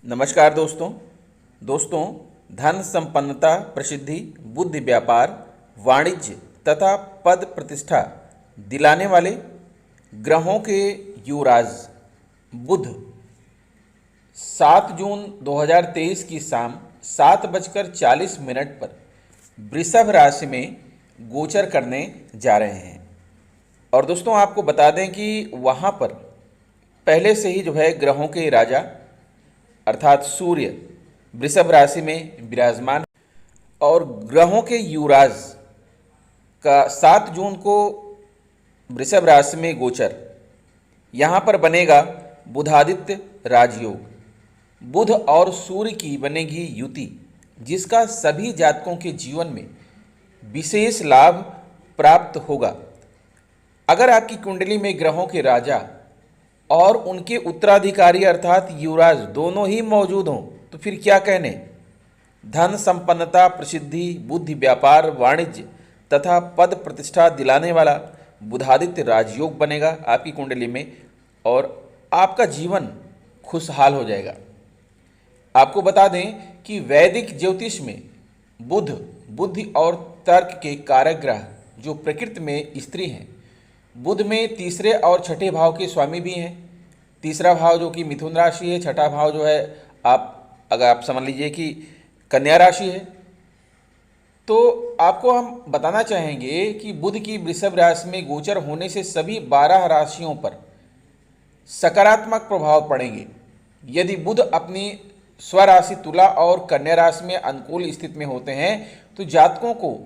नमस्कार दोस्तों धन संपन्नता, प्रसिद्धि, बुद्धि, व्यापार, वाणिज्य तथा पद प्रतिष्ठा दिलाने वाले ग्रहों के युवराज बुध 7 जून 2023 की शाम 7:40 पर वृषभ राशि में गोचर करने जा रहे हैं। और दोस्तों आपको बता दें कि वहाँ पर पहले से ही जो है ग्रहों के राजा अर्थात सूर्य वृषभ राशि में विराजमान और ग्रहों के युवराज का 7 जून को वृषभ राशि में गोचर यहाँ पर बनेगा बुधादित्य राजयोग। बुध और सूर्य की बनेगी युति, जिसका सभी जातकों के जीवन में विशेष लाभ प्राप्त होगा। अगर आपकी कुंडली में ग्रहों के राजा और उनके उत्तराधिकारी अर्थात युवराज दोनों ही मौजूद हों तो फिर क्या कहने। धन संपन्नता, प्रसिद्धि, बुद्धि, व्यापार, वाणिज्य तथा पद प्रतिष्ठा दिलाने वाला बुधादित्य राजयोग बनेगा आपकी कुंडली में और आपका जीवन खुशहाल हो जाएगा। आपको बता दें कि वैदिक ज्योतिष में बुध बुद्धि और तर्क के कारक ग्रह जो प्रकृति में स्त्री हैं, बुध में तीसरे और छठे भाव के स्वामी भी हैं। तीसरा भाव जो कि मिथुन राशि है, छठा भाव जो है आप समझ लीजिए कि कन्या राशि है। तो आपको हम बताना चाहेंगे कि बुध की वृषभ राशि में गोचर होने से सभी 12 राशियों पर सकारात्मक प्रभाव पड़ेंगे। यदि बुध अपनी स्वराशि तुला और कन्या राशि में अनुकूल स्थिति में होते हैं तो जातकों को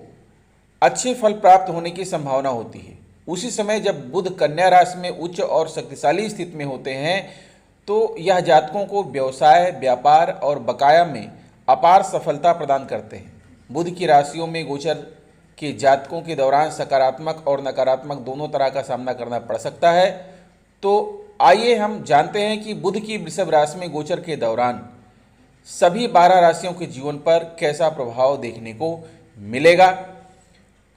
अच्छे फल प्राप्त होने की संभावना होती है। उसी समय जब बुध कन्या राशि में उच्च और शक्तिशाली स्थिति में होते हैं तो यह जातकों को व्यवसाय, व्यापार और बकाया में अपार सफलता प्रदान करते हैं। बुध की राशियों में गोचर के जातकों के दौरान सकारात्मक और नकारात्मक दोनों तरह का सामना करना पड़ सकता है। तो आइए हम जानते हैं कि बुध की वृषभ राशि में गोचर के दौरान सभी 12 राशियों के जीवन पर कैसा प्रभाव देखने को मिलेगा।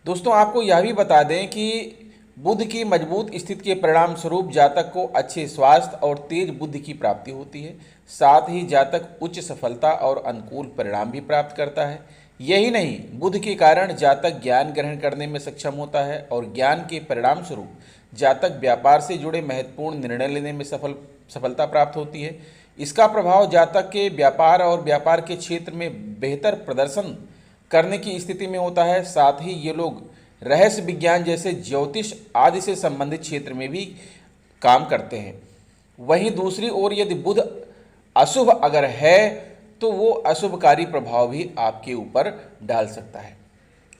दोस्तों आपको यह भी बता दें कि बुध की मजबूत स्थिति के परिणाम स्वरूप जातक को अच्छे स्वास्थ्य और तेज बुद्धि की प्राप्ति होती है। साथ ही जातक उच्च सफलता और अनुकूल परिणाम भी प्राप्त करता है। यही नहीं, बुध के कारण जातक ज्ञान ग्रहण करने में सक्षम होता है और ज्ञान के परिणाम स्वरूप जातक व्यापार से जुड़े महत्वपूर्ण निर्णय लेने में सफलता प्राप्त होती है। इसका प्रभाव जातक के व्यापार और व्यापार के क्षेत्र में बेहतर प्रदर्शन करने की स्थिति में होता है। साथ ही ये लोग रहस्य विज्ञान जैसे ज्योतिष आदि से संबंधित क्षेत्र में भी काम करते हैं। वहीं दूसरी ओर यदि बुध अशुभ अगर है तो वो अशुभकारी प्रभाव भी आपके ऊपर डाल सकता है।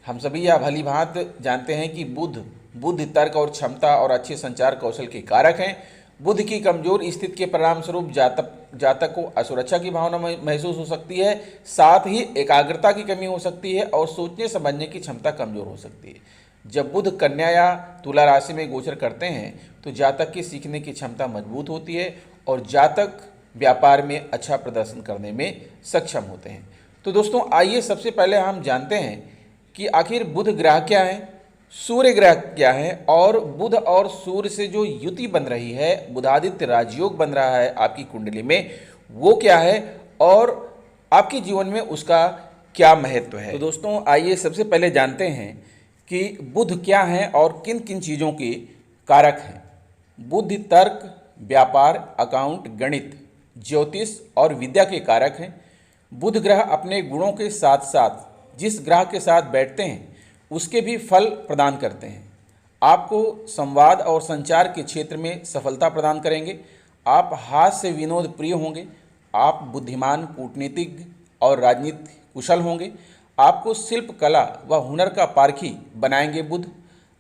हम सभी यह भली भांति जानते हैं कि बुध बुद्धि, तर्क और क्षमता और अच्छे संचार कौशल के कारक हैं। बुध की कमजोर स्थिति के परिणाम स्वरूप जातक को असुरक्षा की भावना महसूस हो सकती है। साथ ही एकाग्रता की कमी हो सकती है और सोचने समझने की क्षमता कमजोर हो सकती है। जब बुध कन्या या तुला राशि में गोचर करते हैं तो जातक की सीखने की क्षमता मजबूत होती है और जातक व्यापार में अच्छा प्रदर्शन करने में सक्षम होते हैं। तो दोस्तों आइए सबसे पहले हम जानते हैं कि आखिर बुध ग्रह क्या है, सूर्य ग्रह क्या है और बुध और सूर्य से जो युति बन रही है, बुधादित्य राजयोग बन रहा है आपकी कुंडली में, वो क्या है और आपके जीवन में उसका क्या महत्व है। तो दोस्तों आइए सबसे पहले जानते हैं कि बुध क्या है और किन किन चीज़ों के कारक हैं। बुद्धि, तर्क, व्यापार, अकाउंट, गणित, ज्योतिष और विद्या के कारक हैं। बुध ग्रह अपने गुणों के साथ साथ जिस ग्रह के साथ बैठते हैं उसके भी फल प्रदान करते हैं। आपको संवाद और संचार के क्षेत्र में सफलता प्रदान करेंगे। आप हास्य विनोद प्रिय होंगे। आप बुद्धिमान, कूटनीतिज्ञ और राजनीति कुशल होंगे। आपको शिल्प कला व हुनर का पारखी बनाएंगे बुध।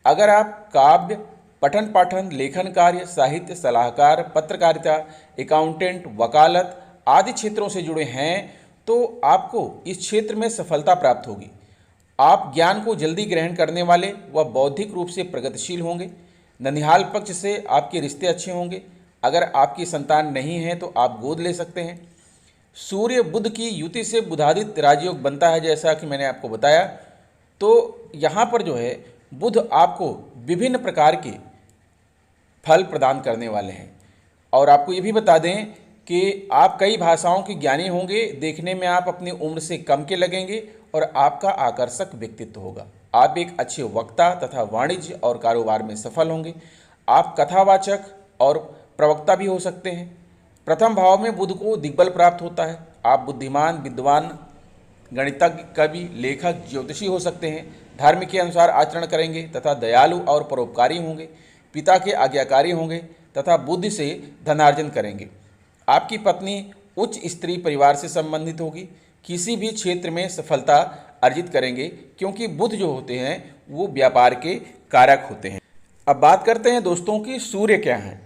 अगर आप काव्य, पठन पाठन, लेखन कार्य, साहित्य, सलाहकार, पत्रकारिता, अकाउंटेंट, वकालत आदि क्षेत्रों से जुड़े हैं तो आपको इस क्षेत्र में सफलता प्राप्त होगी। आप ज्ञान को जल्दी ग्रहण करने वाले व बौद्धिक रूप से प्रगतिशील होंगे। ननिहाल पक्ष से आपके रिश्ते अच्छे होंगे। अगर आपकी संतान नहीं है तो आप गोद ले सकते हैं। सूर्य बुध की युति से बुधादित्य राजयोग बनता है जैसा कि मैंने आपको बताया। तो यहाँ पर जो है बुध आपको विभिन्न प्रकार के फल प्रदान करने वाले हैं। और आपको ये भी बता दें कि आप कई भाषाओं के ज्ञानी होंगे, देखने में आप अपनी उम्र से कम के लगेंगे और आपका आकर्षक व्यक्तित्व होगा। आप एक अच्छे वक्ता तथा वाणिज्य और कारोबार में सफल होंगे। आप कथावाचक और प्रवक्ता भी हो सकते हैं। प्रथम भाव में बुध को दिग्बल प्राप्त होता है। आप बुद्धिमान, विद्वान, गणितज्ञ, कवि, लेखक, ज्योतिषी हो सकते हैं। धर्म के अनुसार आचरण करेंगे तथा दयालु और परोपकारी होंगे। पिता के आज्ञाकारी होंगे तथा बुद्धि से धनार्जन करेंगे। आपकी पत्नी उच्च स्त्री परिवार से संबंधित होगी। किसी भी क्षेत्र में सफलता अर्जित करेंगे क्योंकि बुध जो होते हैं वो व्यापार के कारक होते हैं। अब बात करते हैं दोस्तों कि सूर्य क्या है।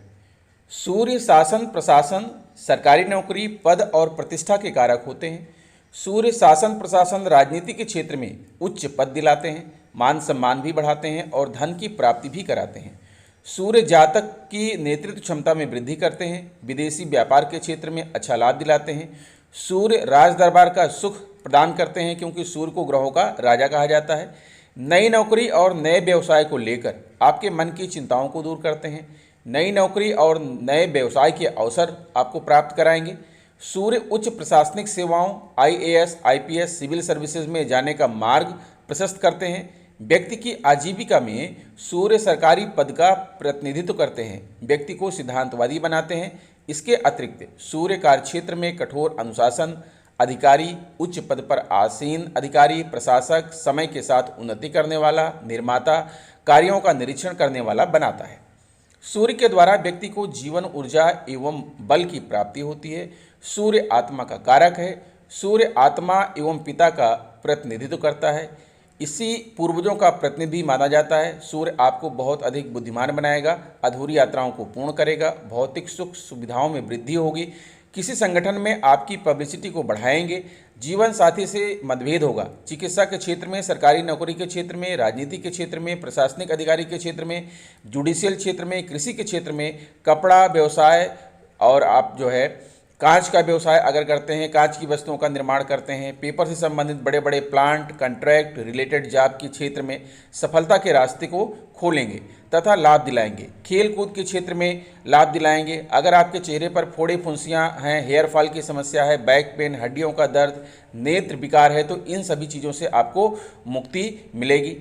सूर्य शासन, प्रशासन, सरकारी नौकरी, पद और प्रतिष्ठा के कारक होते हैं। सूर्य शासन, प्रशासन, राजनीति के क्षेत्र में उच्च पद दिलाते हैं, मान सम्मान भी बढ़ाते हैं और धन की प्राप्ति भी कराते हैं। सूर्य जातक की नेतृत्व क्षमता में वृद्धि करते हैं, विदेशी व्यापार के क्षेत्र में अच्छा लाभ दिलाते हैं। सूर्य राज दरबार का सुख प्रदान करते हैं क्योंकि सूर्य को ग्रहों का राजा कहा जाता है। नई नौकरी और नए व्यवसाय को लेकर आपके मन की चिंताओं को दूर करते हैं। नई नौकरी और नए व्यवसाय के अवसर आपको प्राप्त कराएंगे। सूर्य उच्च प्रशासनिक सेवाओं, आईएएस, आईपीएस, सिविल सर्विसेज में जाने का मार्ग प्रशस्त करते हैं। व्यक्ति की आजीविका में सूर्य सरकारी पद का प्रतिनिधित्व करते हैं, व्यक्ति को सिद्धांतवादी बनाते हैं। इसके अतिरिक्त सूर्य कार्यक्षेत्र में कठोर अनुशासन, अधिकारी, उच्च पद पर आसीन अधिकारी, प्रशासक, समय के साथ उन्नति करने वाला, निर्माता, कार्यों का निरीक्षण करने वाला बनाता है। सूर्य के द्वारा व्यक्ति को जीवन, ऊर्जा एवं बल की प्राप्ति होती है। सूर्य आत्मा का कारक है। सूर्य आत्मा एवं पिता का प्रतिनिधित्व करता है। इसी पूर्वजों का प्रतिनिधि माना जाता है। सूर्य आपको बहुत अधिक बुद्धिमान बनाएगा, अधूरी यात्राओं को पूर्ण करेगा, भौतिक सुख सुविधाओं में वृद्धि होगी, किसी संगठन में आपकी पब्लिसिटी को बढ़ाएंगे, जीवन साथी से मतभेद होगा, चिकित्सा के क्षेत्र में, सरकारी नौकरी के क्षेत्र में, राजनीति के क्षेत्र में, प्रशासनिक अधिकारी के क्षेत्र में, जुडिशियल क्षेत्र में, कृषि के क्षेत्र में, कपड़ा व्यवसाय और आप जो है कांच का व्यवसाय अगर करते हैं, कांच की वस्तुओं का निर्माण करते हैं, पेपर से संबंधित बड़े बड़े प्लांट, कॉन्ट्रैक्ट रिलेटेड जॉब के क्षेत्र में सफलता के रास्ते को खोलेंगे तथा लाभ दिलाएंगे। खेल कूद के क्षेत्र में लाभ दिलाएंगे। अगर आपके चेहरे पर फोड़े फुंसियां हैं, हेयर फॉल की समस्या है, बैक पेन, हड्डियों का दर्द, नेत्र विकार है, तो इन सभी चीज़ों से आपको मुक्ति मिलेगी।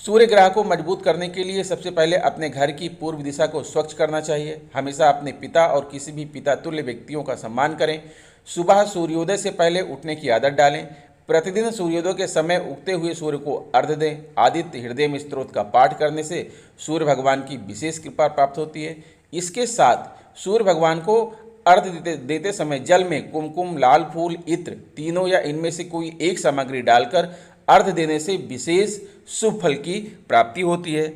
सूर्य ग्रह को मजबूत करने के लिए सबसे पहले अपने घर की पूर्व दिशा को स्वच्छ करना चाहिए। हमेशा अपने पिता और किसी भी पिता तुल्य व्यक्तियों का सम्मान करें। सुबह सूर्योदय से पहले उठने की आदत डालें। प्रतिदिन सूर्योदय के समय उगते हुए सूर्य को अर्घ्य दें। आदित्य हृदय स्तोत्र का पाठ करने से सूर्य भगवान की विशेष कृपा प्राप्त होती है। इसके साथ सूर्य भगवान को अर्घ्य देते समय जल में कुमकुम, लाल फूल, इत्र तीनों या इनमें से कोई एक सामग्री डालकर अर्घ्य देने से विशेष शुभ फल की प्राप्ति होती है।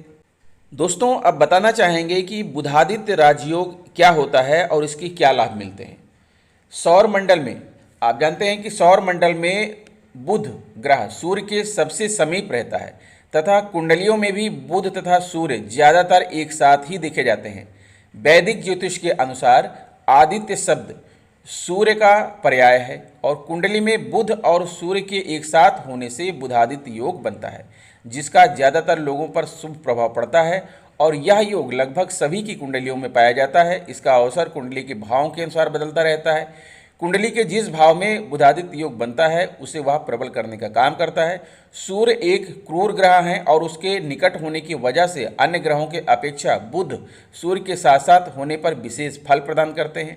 दोस्तों, अब बताना चाहेंगे कि बुधादित्य राजयोग क्या होता है और इसके क्या लाभ मिलते हैं। सौर मंडल में आप जानते हैं कि सौर मंडल में बुध ग्रह सूर्य के सबसे समीप रहता है तथा कुंडलियों में भी बुध तथा सूर्य ज्यादातर एक साथ ही देखे जाते हैं। वैदिक ज्योतिष के अनुसार आदित्य शब्द सूर्य का पर्याय है और कुंडली में बुध और सूर्य के एक साथ होने से बुधादित्य योग बनता है, जिसका ज़्यादातर लोगों पर शुभ प्रभाव पड़ता है और यह योग लगभग सभी की कुंडलियों में पाया जाता है। इसका अवसर कुंडली के भावों के अनुसार बदलता रहता है। कुंडली के जिस भाव में बुधादित्य योग बनता है उसे वह प्रबल करने का काम करता है। सूर्य एक क्रूर ग्रह है और उसके निकट होने की वजह से अन्य ग्रहों के अपेक्षा बुध सूर्य के साथ साथ होने पर विशेष फल प्रदान करते हैं।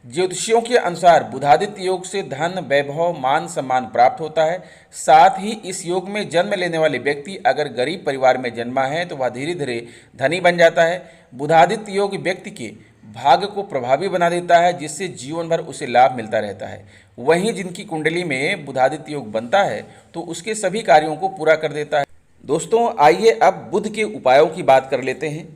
ज्योतिषियों के अनुसार बुधादित्य योग से धन, वैभव, मान सम्मान प्राप्त होता है। साथ ही इस योग में जन्म लेने वाले व्यक्ति अगर गरीब परिवार में जन्मा है तो वह धीरे धीरे धनी बन जाता है। बुधादित्य योग व्यक्ति के भाग्य को प्रभावी बना देता है, जिससे जीवन भर उसे लाभ मिलता रहता है। वहीं जिनकी कुंडली में बुधादित्य योग बनता है तो उसके सभी कार्यों को पूरा कर देता है। दोस्तों, आइए अब बुध के उपायों की बात कर लेते हैं।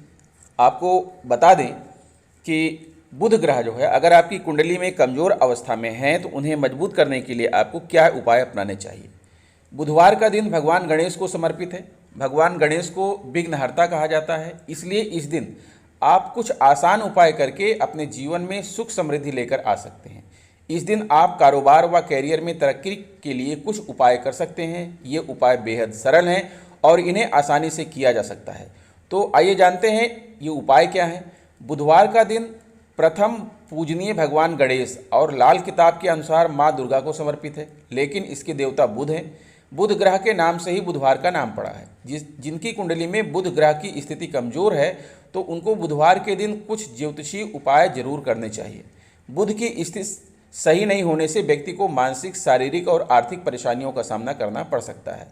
आपको बता दें कि बुध ग्रह जो है अगर आपकी कुंडली में कमज़ोर अवस्था में हैं तो उन्हें मजबूत करने के लिए आपको क्या उपाय अपनाने चाहिए। बुधवार का दिन भगवान गणेश को समर्पित है। भगवान गणेश को विघ्नहर्ता कहा जाता है, इसलिए इस दिन आप कुछ आसान उपाय करके अपने जीवन में सुख समृद्धि लेकर आ सकते हैं। इस दिन आप कारोबार व कैरियर में तरक्की के लिए कुछ उपाय कर सकते हैं। ये उपाय बेहद सरल हैं और इन्हें आसानी से किया जा सकता है। तो आइए जानते हैं ये उपाय क्या हैं। बुधवार का दिन प्रथम पूजनीय भगवान गणेश और लाल किताब के अनुसार माँ दुर्गा को समर्पित है, लेकिन इसके देवता बुध हैं। बुध ग्रह के नाम से ही बुधवार का नाम पड़ा है। जिनकी कुंडली में बुध ग्रह की स्थिति कमजोर है तो उनको बुधवार के दिन कुछ ज्योतिषीय उपाय जरूर करने चाहिए। बुध की स्थिति सही नहीं होने से व्यक्ति को मानसिक, शारीरिक और आर्थिक परेशानियों का सामना करना पड़ सकता है।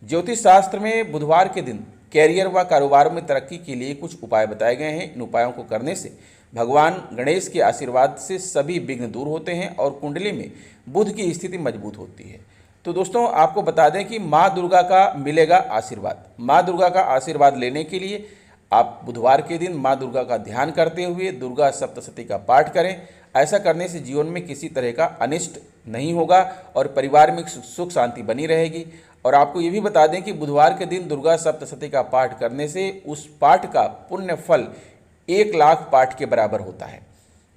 ज्योतिष शास्त्र में बुधवार के दिन कैरियर व कारोबार में तरक्की के लिए कुछ उपाय बताए गए हैं। इन उपायों को करने से भगवान गणेश के आशीर्वाद से सभी विघ्न दूर होते हैं और कुंडली में बुध की स्थिति मजबूत होती है। तो दोस्तों, आपको बता दें कि माँ दुर्गा का मिलेगा आशीर्वाद। माँ दुर्गा का आशीर्वाद लेने के लिए आप बुधवार के दिन माँ दुर्गा का ध्यान करते हुए दुर्गा सप्तशती का पाठ करें। ऐसा करने से जीवन में किसी तरह का अनिष्ट नहीं होगा और परिवार में सुख शांति बनी रहेगी। और आपको ये भी बता दें कि बुधवार के दिन दुर्गा सप्तशती का पाठ करने से उस पाठ का पुण्य फल 1,00,000 पाठ के बराबर होता है।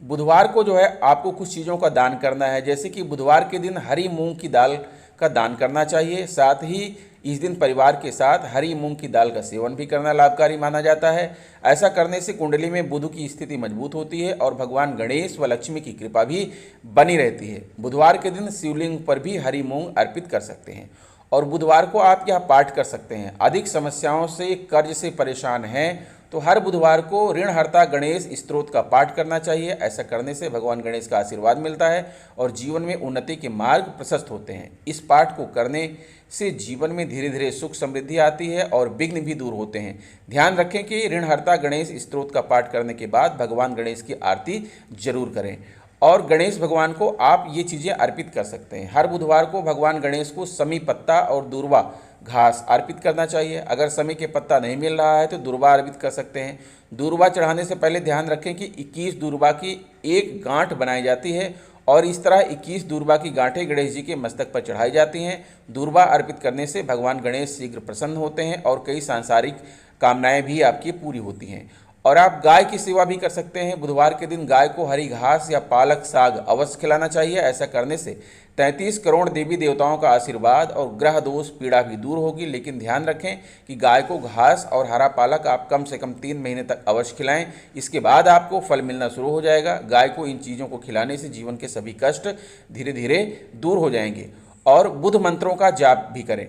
बुधवार को जो है आपको कुछ चीज़ों का दान करना है, जैसे कि बुधवार के दिन हरी मूंग की दाल का दान करना चाहिए। साथ ही इस दिन परिवार के साथ हरी मूंग की दाल का सेवन भी करना लाभकारी माना जाता है। ऐसा करने से कुंडली में बुध की स्थिति मजबूत होती है और भगवान गणेश व लक्ष्मी की कृपा भी बनी रहती है। बुधवार के दिन शिवलिंग पर भी हरी मूंग अर्पित कर सकते हैं और बुधवार को आप यह पाठ कर सकते हैं। अधिक समस्याओं से, कर्ज से परेशान हैं तो हर बुधवार को ऋणहर्ता गणेश स्तोत्र का पाठ करना चाहिए। ऐसा करने से भगवान गणेश का आशीर्वाद मिलता है और जीवन में उन्नति के मार्ग प्रशस्त होते हैं। इस पाठ को करने से जीवन में धीरे धीरे सुख समृद्धि आती है और विघ्न भी दूर होते हैं। ध्यान रखें कि ऋणहर्ता गणेश स्तोत्र का पाठ करने के बाद भगवान गणेश की आरती जरूर करें और गणेश भगवान को आप ये चीज़ें अर्पित कर सकते हैं। हर बुधवार को भगवान गणेश को समी पत्ता और दूर्वा घास अर्पित करना चाहिए। अगर समी के पत्ता नहीं मिल रहा है तो दूर्वा अर्पित कर सकते हैं। दूर्वा चढ़ाने से पहले ध्यान रखें कि 21 दूर्वा की एक गांठ बनाई जाती है और इस तरह 21 दूर्वा की गांठें गणेश जी के मस्तक पर चढ़ाई जाती हैं। दूर्वा अर्पित करने से भगवान गणेश शीघ्र प्रसन्न होते हैं और कई सांसारिक कामनाएं भी आपकी पूरी होती हैं। और आप गाय की सेवा भी कर सकते हैं। बुधवार के दिन गाय को हरी घास या पालक साग अवश्य खिलाना चाहिए। ऐसा करने से 33 करोड़ देवी देवताओं का आशीर्वाद और ग्रह दोष पीड़ा भी दूर होगी। लेकिन ध्यान रखें कि गाय को घास और हरा पालक आप कम से कम 3 महीने तक अवश्य खिलाएं। इसके बाद आपको फल मिलना शुरू हो जाएगा। गाय को इन चीज़ों को खिलाने से जीवन के सभी कष्ट धीरे धीरे दूर हो जाएंगे। और बुध मंत्रों का जाप भी करें।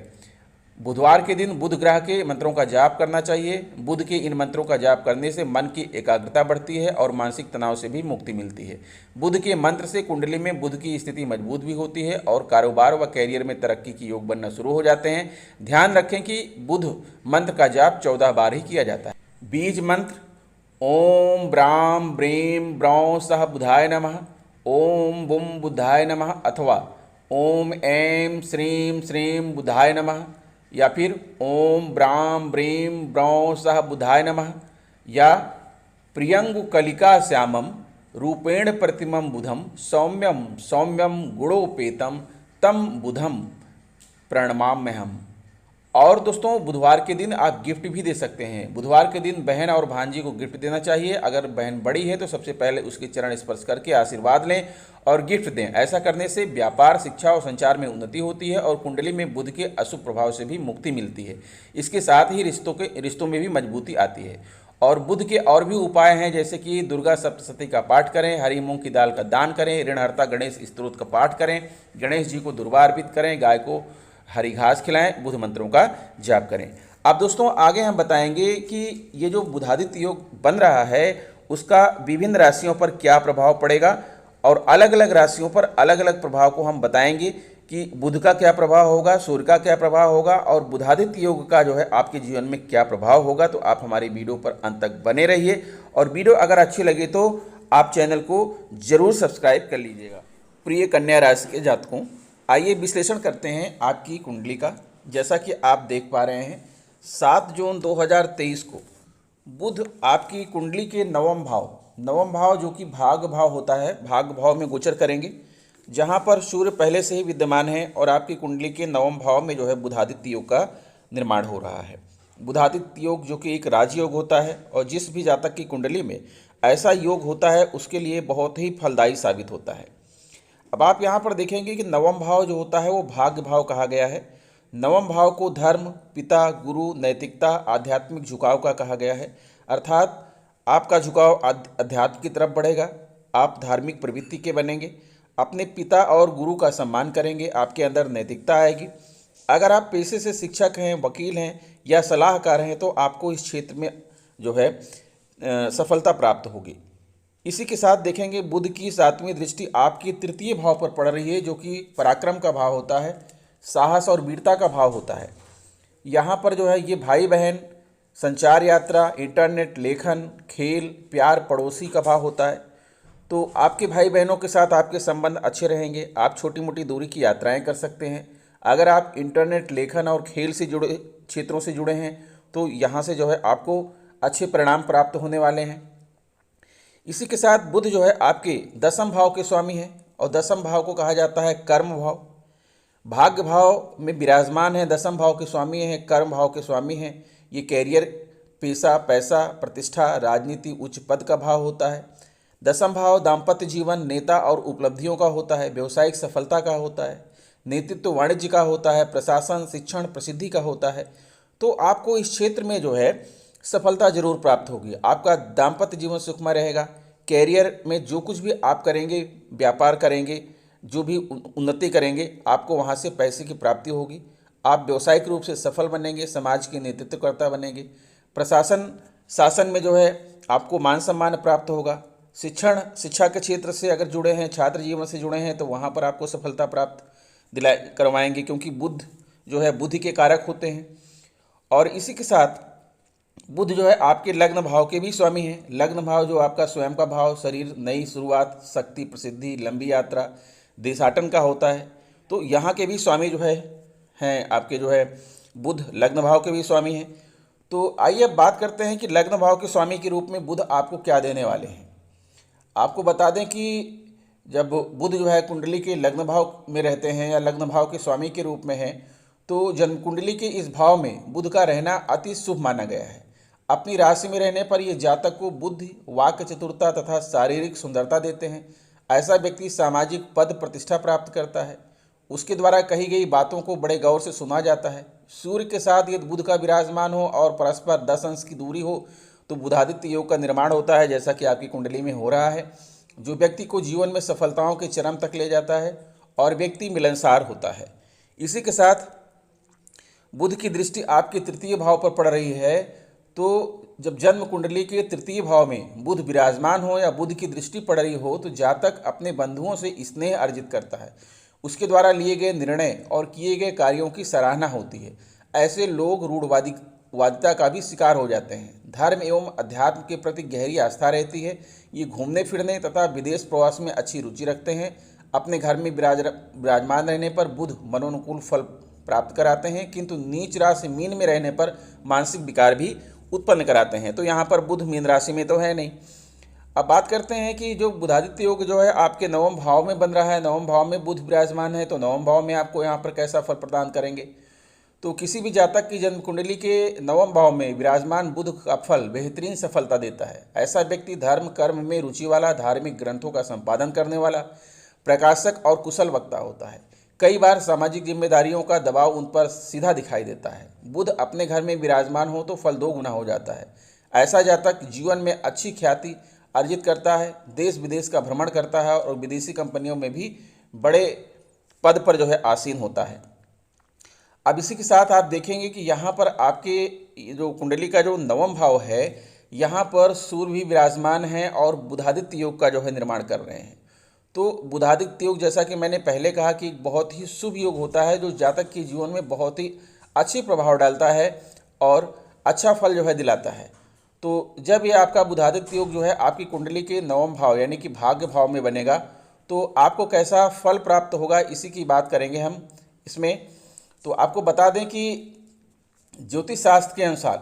बुधवार के दिन बुध ग्रह के मंत्रों का जाप करना चाहिए। बुध के इन मंत्रों का जाप करने से मन की एकाग्रता बढ़ती है और मानसिक तनाव से भी मुक्ति मिलती है। बुध के मंत्र से कुंडली में बुध की स्थिति मजबूत भी होती है और कारोबार व कैरियर में तरक्की की योग बनना शुरू हो जाते हैं। ध्यान रखें कि बुध मंत्र का जाप 14 बार ही किया जाता है। बीज मंत्र ओम ब्राम ब्रीम ब्रौं सह बुधाय नमः, ओम बुम बुधाय नमः अथवा ओम ऐं श्रीं श्रीं बुधाय नमः या फिर ओम ब्राम ब्रीम ब्रौं सह बुधाय नमः या प्रियंगु कलिका श्यामम रूपेण प्रतिमं बुधम सौम्यम सौम्यम गुणोपेतम तम बुधम प्रणमाम्यहम्। और दोस्तों, बुधवार के दिन आप गिफ्ट भी दे सकते हैं। बुधवार के दिन बहन और भांजी को गिफ्ट देना चाहिए। अगर बहन बड़ी है तो सबसे पहले उसके चरण स्पर्श करके आशीर्वाद लें और गिफ्ट दें। ऐसा करने से व्यापार, शिक्षा और संचार में उन्नति होती है और कुंडली में बुध के अशुभ प्रभाव से भी मुक्ति मिलती है। इसके साथ ही रिश्तों में भी मजबूती आती है। और बुध के और भी उपाय हैं, जैसे कि दुर्गा सप्तशती का पाठ करें, हरी मूंग की दाल का दान करें, ऋणहर्ता गणेश स्तोत्र का पाठ करें, गणेश जी को दुर्वा अर्पित करें, गाय को हरी घास खिलाएं, बुध मंत्रों का जाप करें। अब दोस्तों, आगे हम बताएंगे कि ये जो बुधादित्य योग बन रहा है उसका विभिन्न राशियों पर क्या प्रभाव पड़ेगा और अलग अलग राशियों पर अलग अलग प्रभाव को हम बताएंगे कि बुध का क्या प्रभाव होगा, सूर्य का क्या प्रभाव होगा और बुधादित्य योग का जो है आपके जीवन में क्या प्रभाव होगा। तो आप हमारी वीडियो पर अंत तक बने रहिए और वीडियो अगर अच्छी लगे तो आप चैनल को जरूर सब्सक्राइब कर लीजिएगा। प्रिय कन्या राशि के जातकों, आइए विश्लेषण करते हैं आपकी कुंडली का। जैसा कि आप देख पा रहे हैं, 7 जून 2023 को बुध आपकी कुंडली के नवम भाव जो कि भाग्य भाव होता है, भाग्य भाव में गोचर करेंगे, जहां पर सूर्य पहले से ही विद्यमान है और आपकी कुंडली के नवम भाव में जो है बुधादित्य योग का निर्माण हो रहा है। बुधादित्य योग जो कि एक राजयोग होता है और जिस भी जातक की कुंडली में ऐसा योग होता है उसके लिए बहुत ही फलदायी साबित होता है। अब आप यहाँ पर देखेंगे कि नवम भाव जो होता है वो भाग्य भाव कहा गया है। नवम भाव को धर्म, पिता, गुरु, नैतिकता, आध्यात्मिक झुकाव का कहा गया है। अर्थात आपका झुकाव अध्यात्म की तरफ बढ़ेगा, आप धार्मिक प्रवृत्ति के बनेंगे, अपने पिता और गुरु का सम्मान करेंगे, आपके अंदर नैतिकता आएगी। अगर आप पेशे से शिक्षक हैं, वकील हैं या सलाहकार हैं तो आपको इस क्षेत्र में जो है सफलता प्राप्त होगी। इसी के साथ देखेंगे बुध की 7वीं दृष्टि आपकी तृतीय भाव पर पड़ रही है, जो कि पराक्रम का भाव होता है, साहस और वीरता का भाव होता है। यहाँ पर जो है ये भाई बहन, संचार यात्रा, इंटरनेट, लेखन, खेल, प्यार, पड़ोसी का भाव होता है। तो आपके भाई बहनों के साथ आपके संबंध अच्छे रहेंगे। आप छोटी मोटी दूरी की यात्राएं कर सकते हैं। अगर आप इंटरनेट, लेखन और खेल से जुड़े क्षेत्रों से जुड़े हैं तो यहाँ से जो है आपको अच्छे परिणाम प्राप्त होने वाले हैं। इसी के साथ बुध जो है आपके 10वें भाव के स्वामी हैं और 10वें भाव को कहा जाता है कर्म भाव। भाग्य भाव में विराजमान है, 10वें भाव के स्वामी हैं, कर्म भाव के स्वामी हैं। ये कैरियर, पेशा, पैसा, प्रतिष्ठा, राजनीति, उच्च पद का भाव होता है। 10वां भाव दाम्पत्य जीवन, नेता और उपलब्धियों का होता है, व्यवसायिक सफलता का होता है, नेतृत्व, वाणिज्य का होता है, प्रशासन, शिक्षण, प्रसिद्धि का होता है। तो आपको इस क्षेत्र में जो है सफलता जरूर प्राप्त होगी। आपका दाम्पत्य जीवन सुखमय रहेगा। कैरियर में जो कुछ भी आप करेंगे, व्यापार करेंगे, जो भी उन्नति करेंगे, आपको वहाँ से पैसे की प्राप्ति होगी। आप व्यवसायिक रूप से सफल बनेंगे, समाज के नेतृत्वकर्ता बनेंगे। प्रशासन, शासन में जो है आपको मान सम्मान प्राप्त होगा। शिक्षा के क्षेत्र से अगर जुड़े हैं, छात्र जीवन से जुड़े हैं तो वहाँ पर आपको सफलता प्राप्त करवाएंगे, क्योंकि बुध जो है बुद्धि के कारक होते हैं। और इसी के साथ बुध जो है आपके लग्न भाव के भी स्वामी हैं। लग्न भाव जो आपका स्वयं का भाव, शरीर, नई शुरुआत, शक्ति, प्रसिद्धि, लंबी यात्रा, देशाटन का होता है। तो यहाँ के भी स्वामी जो है हैं आपके जो है बुध लग्न भाव के भी स्वामी हैं। तो आइए अब बात करते हैं कि लग्न भाव के स्वामी के रूप में बुध आपको क्या देने वाले हैं। आपको बता दें कि जब बुध जो है कुंडली के लग्न भाव में रहते हैं या लग्न भाव के स्वामी के रूप में हैं, तो जन्म कुंडली के इस भाव में बुध का रहना अति शुभ माना गया है। अपनी राशि में रहने पर यह जातक को बुद्धि, वाक्य चतुरता तथा शारीरिक सुंदरता देते हैं। ऐसा व्यक्ति सामाजिक पद प्रतिष्ठा प्राप्त करता है। उसके द्वारा कही गई बातों को बड़े गौर से सुना जाता है। सूर्य के साथ यदि बुध का विराजमान हो और परस्पर 10 अंश की दूरी हो तो बुधादित्य योग का निर्माण होता है, जैसा कि आपकी कुंडली में हो रहा है, जो व्यक्ति को जीवन में सफलताओं के चरम तक ले जाता है और व्यक्ति मिलनसार होता है। इसी के साथ बुध की दृष्टि आपके तृतीय भाव पर पड़ रही है। तो जब जन्म कुंडली के तृतीय भाव में बुध विराजमान हो या बुध की दृष्टि पड़ रही हो तो जातक अपने बंधुओं से स्नेह अर्जित करता है। उसके द्वारा लिए गए निर्णय और किए गए कार्यों की सराहना होती है। ऐसे लोग रूढ़वादिता का भी शिकार हो जाते हैं। धर्म एवं अध्यात्म के प्रति गहरी आस्था रहती है। ये घूमने फिरने तथा विदेश प्रवास में अच्छी रुचि रखते हैं। अपने घर में विराजमान रहने पर बुध मनोनुकूल फल प्राप्त कराते हैं, किंतु नीच राशि मीन में रहने पर मानसिक विकार भी उत्पन्न कराते हैं। तो यहाँ पर बुध मीन राशि में तो है नहीं। अब बात करते हैं कि जो बुधादित्य योग जो है आपके 9वें भाव में बन रहा है, 9वें भाव में बुध विराजमान है, तो 9वें भाव में आपको यहाँ पर कैसा फल प्रदान करेंगे। तो किसी भी जातक की जन्म कुंडली के 9वें भाव में विराजमान बुध का फल बेहतरीन सफलता देता है। ऐसा व्यक्ति धर्म कर्म में रुचि वाला, धार्मिक ग्रंथों का संपादन करने वाला, प्रकाशक और कुशल वक्ता होता है। कई बार सामाजिक जिम्मेदारियों का दबाव उन पर सीधा दिखाई देता है। बुध अपने घर में विराजमान हो तो फल 2 गुना हो जाता है। ऐसा जातक जीवन में अच्छी ख्याति अर्जित करता है, देश विदेश का भ्रमण करता है और विदेशी कंपनियों में भी बड़े पद पर जो है आसीन होता है। अब इसी के साथ आप देखेंगे कि यहाँ पर आपके जो कुंडली का जो 9वां भाव है, यहाँ पर सूर्य भी विराजमान है और बुधादित्य योग का जो है निर्माण कर रहे हैं। तो बुधादित्य योग, जैसा कि मैंने पहले कहा, कि बहुत ही शुभ योग होता है जो जातक के जीवन में बहुत ही अच्छे प्रभाव डालता है और अच्छा फल जो है दिलाता है। तो जब ये आपका बुधादित्य योग जो है आपकी कुंडली के 9वें भाव यानी कि भाग्य भाव में बनेगा तो आपको कैसा फल प्राप्त होगा, इसी की बात करेंगे हम इसमें। तो आपको बता दें कि ज्योतिष शास्त्र के अनुसार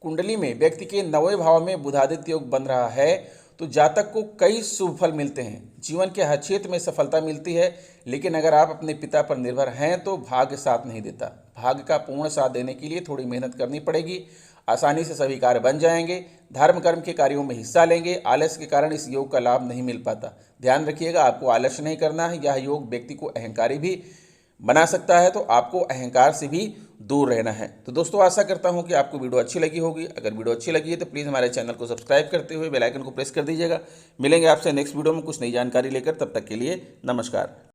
कुंडली में व्यक्ति के 9वें भाव में बुधादित्य योग बन रहा है तो जातक को कई शुभ फल मिलते हैं। जीवन के हर क्षेत्र में सफलता मिलती है। लेकिन अगर आप अपने पिता पर निर्भर हैं तो भाग्य साथ नहीं देता। भाग्य का पूर्ण साथ देने के लिए थोड़ी मेहनत करनी पड़ेगी। आसानी से सभी कार्य बन जाएंगे। धर्म कर्म के कार्यों में हिस्सा लेंगे। आलस्य के कारण इस योग का लाभ नहीं मिल पाता। ध्यान रखिएगा, आपको आलस्य नहीं करना है। यह योग व्यक्ति को अहंकारी भी बना सकता है, तो आपको अहंकार से भी दूर रहना है। तो दोस्तों आशा करता हूं कि आपको वीडियो अच्छी लगी होगी। अगर वीडियो अच्छी लगी है तो प्लीज़ हमारे चैनल को सब्सक्राइब करते हुए बेल आइकन को प्रेस कर दीजिएगा। मिलेंगे आपसे नेक्स्ट वीडियो में कुछ नई जानकारी लेकर, तब तक के लिए नमस्कार।